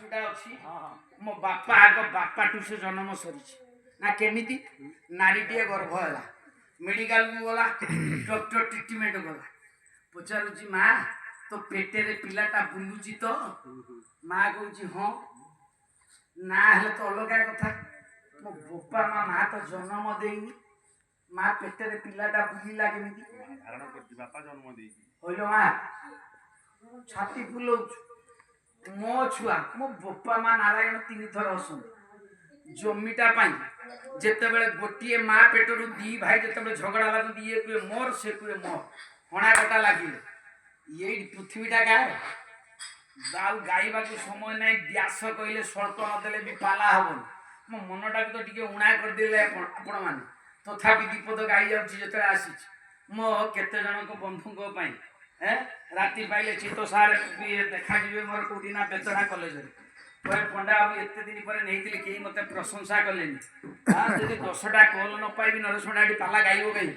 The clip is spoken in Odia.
ଶିଶୁଟା ଅଛି ମୋ ବାପା ଆଗ ବାପାଠୁ ସେ ଜନ୍ମ ସରିଛି ନା କେମିତି ନାରୀଟିଏ ଗର୍ଭ ହେଲା ମେଡିକାଲକୁ ଗଲା ଡକ୍ଟର ଟ୍ରିଟମେଣ୍ଟ ଗଲା ପଚାରୁଛି ମା ତୋ ପେଟରେ ପିଲାଟା ବୁଲୁଛି ତ ମା କହୁଛି ହଁ ନା ହେଲେ ତ ଅଲଗା କଥା ମୋ ବୋପା ମା ତ ଜନ୍ମ ଦେଇନି ମା ପେଟରେ ପିଲାଟା ବୁଲିଲା କେମିତି ବାପା ଜନ୍ମ ଦେଇଛି ହଇଲ ମା ଛାତି ଫୁଲଉଛୁ ମୋ ଛୁଆ ମୋ ବୋପା ମା ନାରାୟଣ 3 ଥର ଆସନ୍ତି ଜମିଟା ପାଇଁ ଯେତେବେଳେ ଗୋଟିଏ ମା ପେଟରୁ ଦି ଭାଇ ଯେତେବେଳେ ଝଗଡ଼ା ଲାଗନ୍ତି ଇଏ କୁହେ ମୋର ସେ କୁହେ ମୋର ହଣା କଟା ଲାଗିଲେ ଏଇ ପୃଥିବୀଟା ଗାଁରେ ଆଉ ଗାଇବାକୁ ସମୟ ନାହିଁ ବ୍ୟାସ କହିଲେ ସ୍ୱଳ୍ପ ନଦେଲେ ବି ପାଲା ହବନି ମୋ ମନଟାକୁ ତ ଟିକେ ଉଣା କରିଦେଲେ ଆପଣମାନେ ତଥାପି ଦୀପଦ ଗାଇ ଯାଉଛି ଯେତେବେଳେ ଆସିଛି ମୋ କେତେ ଜଣଙ୍କ ବନ୍ଧୁଙ୍କ ପାଇଁ ରାତି ପାଇଲେ ଚିତ୍ତ ସାର୍ ଦେଖାଯିବେ ମୋର କୋଉଠି ନା ବେତନା କଲେଜରେ ପଣ୍ଡା ବାବୁ ଏତେ ଦିନ ପରେ ନେଇଥିଲି କେହି ମତେ ପ୍ରଶଂସା କଲେନି ଯଦି 10ଟା କଲ୍ ନ ପାଇବି ନରେଶ ପଣ୍ଡା ଏଠି ପାଲା ଗାଇବ କାହିଁ